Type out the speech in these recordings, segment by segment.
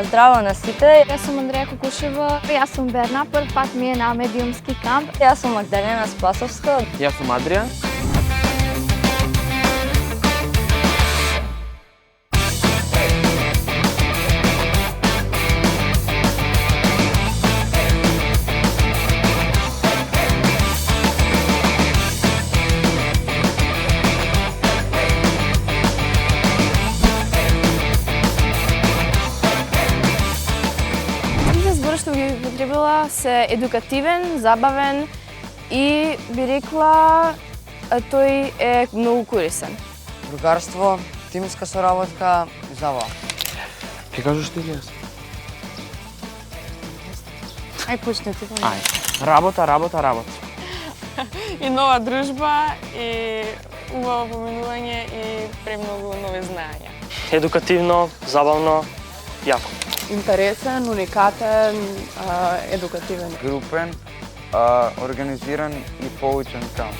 Здраво на сите. Јас сум Андреја Кукушева. Јас сум Берна, прв пат ми е на медиумски камп. Јас сум Магдалена Спасовска. Јас сум Адријан. Што ги потребила се едукативен, забавен и би рекла тој е многу корисен. Другарство, тимска соработка и забава. Ке кажеш ти ли јас? Ај почни ти. Ај, работа. И нова дружба, и убаво поминување и премногу нови знаења. Едукативно, забавно, јако. Интересен, уникатен, едукативен. Групен, организиран и поучен камп.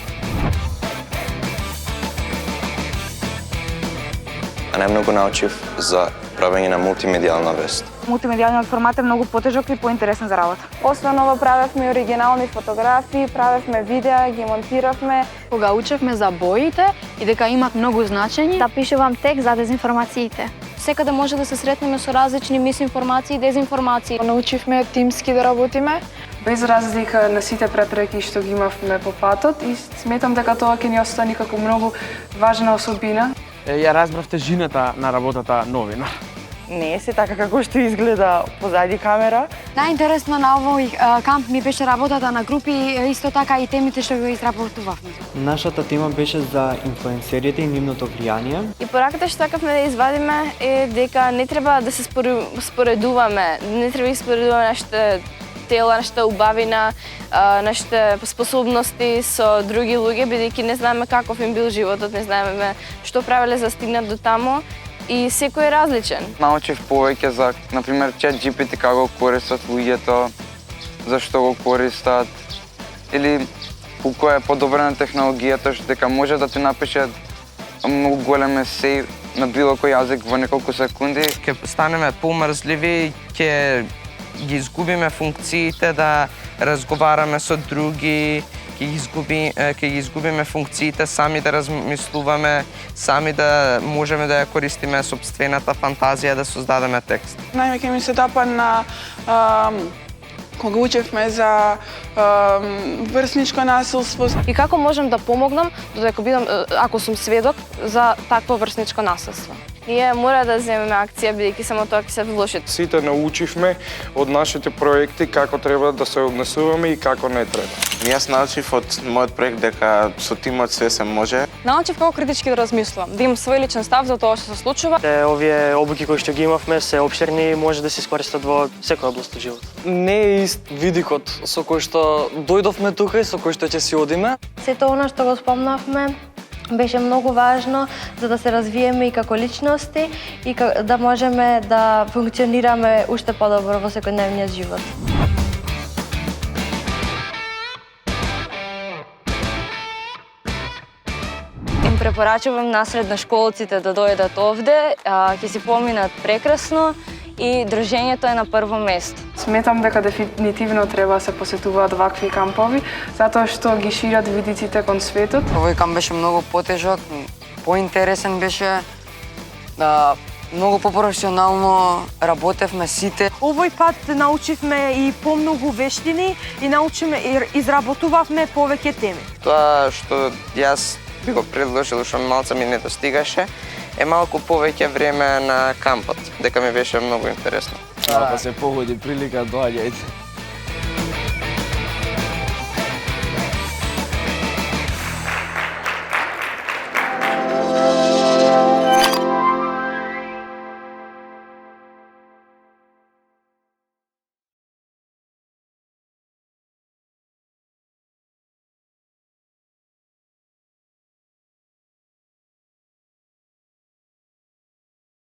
Најмногу научив за правење на мултимедијална вест. Мултимедијалниот формат е многу потежок и поинтересен за работа. Освен ова правевме оригинални фотографии, правевме видеа, ги монтиравме. Кога учевме за боите и дека имат многу значење, Да пишувам текст за дезинформациите. Секаде може да се сретнеме со различни мисинформации и дезинформации. Научивме тимски да работиме. Без разлика на сите препреки што ги имавме по патот и сметам дека тоа ќе ни остане како многу важна особина. Ја разбрав тежината на работата новинар. Не е се така како што изгледа позади камера. Најинтересно на овој камп ми беше работата на групи, исто така и темите што ги изработувавме. Нашата тема беше за инфлуенсерите и нивното влијание. И пораката што сакавме да извадиме е дека не треба да се споредуваме, не треба да споредуваме нашите тела, нашата убавина, нашите способности со други луѓе, бидејќи не знаеме каков им бил животот, не знаеме што правеле за стигнат до таму и секој е различен. Научив повеќе за, например, ChatGPT како го користат луѓето, зашто го користат, или колку е подобрена технологијата, што дека може да ти напише многу голем есеј на било кој јазик во неколку секунди. Ке станеме помрзливи, ке ги изгубиме функциите да разговараме со други, ќе ги изгубиме функциите сами да размислуваме, сами да можеме да ја користиме сопствената фантазија да создадеме текст. Највеќе ми се допа на кога учевме за врсничко насилство. И како можам да помогнам додека бидам, ако сум сведок за такво врсничко насилство? Ние мора да земеме акција, бидејќи само тоа ќе се влоши. Сите научивме од нашите проекти како треба да се однесуваме и како не треба. Јас научив од мојот проект дека со тимот све се може. Научив како критички да размислувам, да имам свој личен став за тоа што се случува. Овие обуки кои што ги имавме се обширни и може да се искористат во секоја област од животот. Не е ист видикот со кој што дојдовме тука и со кој што ќе си одиме. Сето она што го спомнавме беше многу важно за да се развиеме и како личности и да можеме да функционираме уште подобро во секојдневниот живот. Им препорачувам на средношколците да дојдат овде, ќе си поминат прекрасно и дружењето е на прво место. Сметам дека дефинитивно треба да се посетуваат вакви кампови, затоа што ги шират видиците кон светот. Овој камп беше многу потежок, поинтересен беше, многу попрофесионално работевме сите. Овој пат научивме и помногу вештини и изработувавме повеќе теми. Тоа што јас би го предложил, што малце ми недостигаше, е малку повеќе време на кампот, дека ми беше многу интересно. Ако се погоди прилика, доаѓајте.